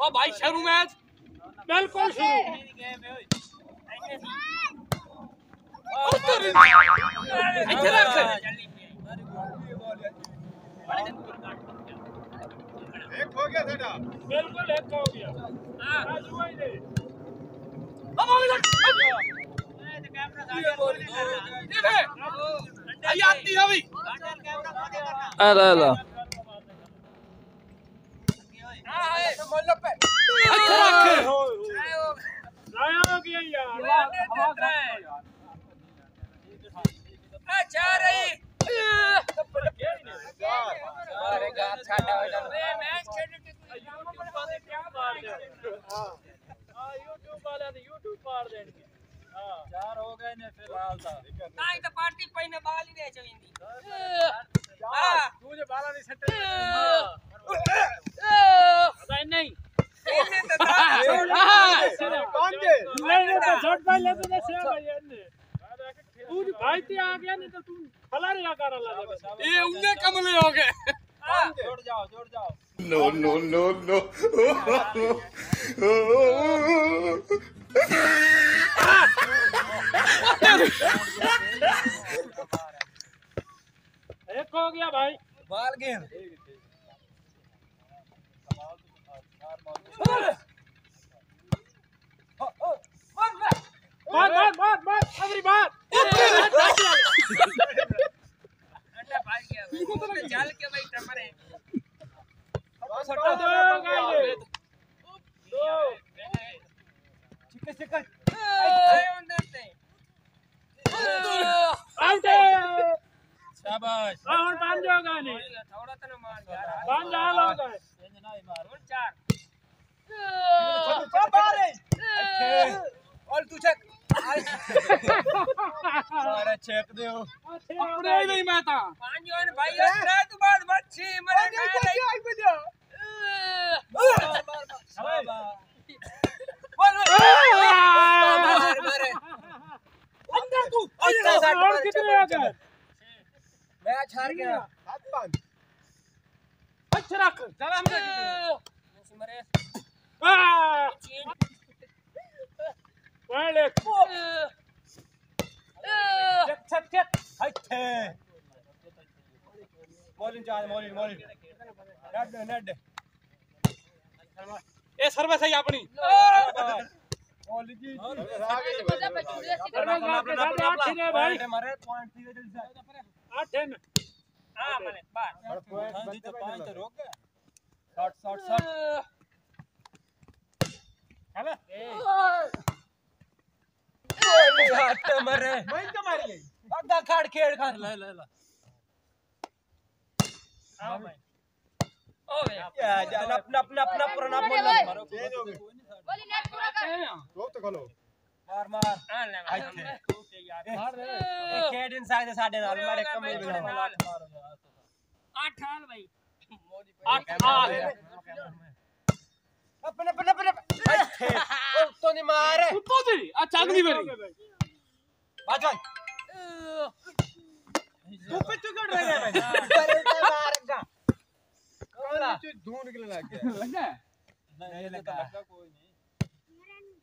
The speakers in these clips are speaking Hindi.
ओ भाई शुरू मैच बिल्कुल शुरू इधर रख एक हो गया बेटा बिल्कुल एक हो गया हां आज हुआ ही नहीं अब आई आती है अभी अरे ला हो गया यार अच्छा रही अरे गात छाटा हो जाओ मैच खेलने के क्या मार दे हां YouTube वाला ने YouTube मार देंगे हां चार हो गए ने फिलहाल था नहीं तो पार्टी पहले बाली ने चाहिए हां तू जो बाला नहीं सट्टे अरे नहीं इन्हें तो कौन दे नहीं तो शॉट भाई ले तो से भाई ने तू भाई ते आ गया नहीं तो तू फलारी लगा रहा ये उन्हें कमले हो गए जोड़ जाओ नो नो नो नो एक हो गया भाई बाल गेम बात अगली बात अंडा भाग गया भाई जाल के भाई टमरे सट्टा दो चिक्के आउट शाबाश और पांच हो गए नहीं थोड़ा तो मार यार पांच जाल हो गए नहीं मार और चार और तू चेक अरे चेक दे अपने नहीं माता पांच जोन भाई रे तू बात बच्ची मरे नहीं मारे अंदर तू और कितने आ गए मैच हार गया 7-5 अच्छा रख चल हम मरे वाले चक हटे मॉलिन जा मॉलिन नेट ए सर्विस है अपनी मॉलिन जी भाई हमारे पॉइंट थी जल्दी से 8 है हां मैंने बार जी तो 5 तो रोक गया शॉट हेलो हट मरे मैं तो मार गई बड़ा खाड़ खेड़ खा ले हां भाई ओए यार अपना पुराना बोल मारो चेंज हो गए बोली नेट पूरा कर रोक तो खोलो मार हां ले यार एक हेड इनसाइड साडे नाल मारे कम ही बिना 8 हाल भाई 8 हाल अपने ओ तो नहीं मारे तो नहीं अच्छा अगली बारी बात भाई तू पे तू कर रहा है भाई अरे मारेगा कोला तू ढूंढ के लग गया नहीं लगा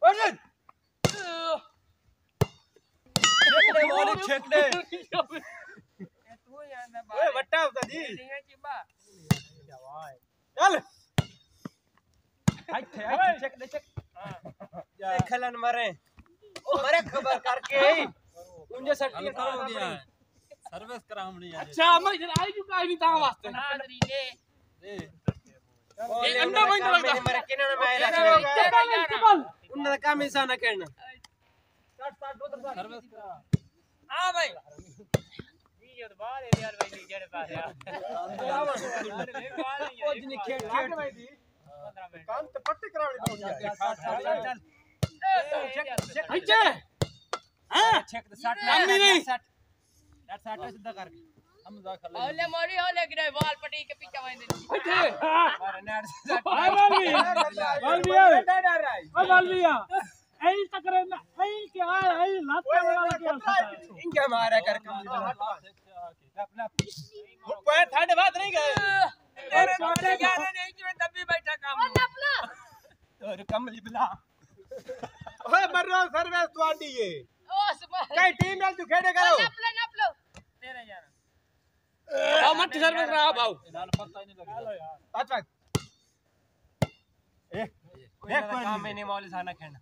कोई नहीं अरे छेक दे तू यार मैं ओए वट्टा होता जी चल चेक दे हां खलन मारे ओ मारे खबर करके उनजे सट्टी हो गया सर्विस करावनी है अच्छा मैं इधर आई क्यों काई नहीं ता वास्ते नादरी ने ए अंडा बंद लगा मेरे किने में मैं रख उन्हें काम ऐसा ना करना स्टार्ट उधर सर्विस करा हां भाई ये तो बाहर है यार भाई जेड़े पास यार कुछ नहीं खेल भाई काम तो पट्टी करावनी तो चल चेक हां चेक द शॉट नहीं शॉट सीधा कर हम जा कर ले ओले मोरी ओले गिरे बॉल पट्टी के पीछे वाइन दे मारे नेट बॉल भी ऐ टकरे ना ऐ क्या ऐ लात वाला क्या इनके मारे कर कम अपना पॉइंट थर्ड बात नहीं गए तेरे छोटे क्या नहीं कि मैं तब भी बैठा काम अपना और कमली बिला ओए मरो सर्विस ਤੁਹਾਡੀ ਏ ਕਈ ਟੀਮ ਨਾਲ ਤੂੰ ਖੇਡੇ ਕਰੋ नप लो तेरे यार आओ मत सर्विस करा आओ नाल पता ही नहीं लगा हेलो यार अच्छा कोई काम में नहीं मौली साना खेलना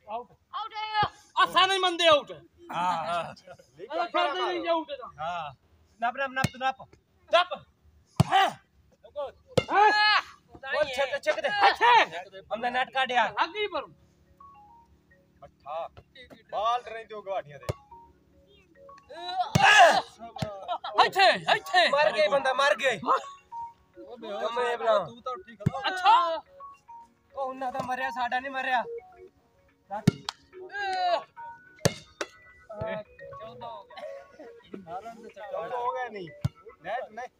आउट आउट है आसा नहीं मंदे आउट हां अरे कर दे नहीं आउट है हां नप दप बोल छक दे अच्छे हमने नेट काट यार आगे पर ਅੱਠਾ ਬਾਲ ਰਹਿੰਦੇ ਗਵਾਡੀਆਂ ਦੇ अच्छे मर गए बंदा मर गए कमरे बना तू तो ठीक है अच्छा ओ उन्ना तो मरया साडा नहीं मरया ਹੋ ਗਿਆ ਨਹੀਂ ਨੈਟ ਨਹੀਂ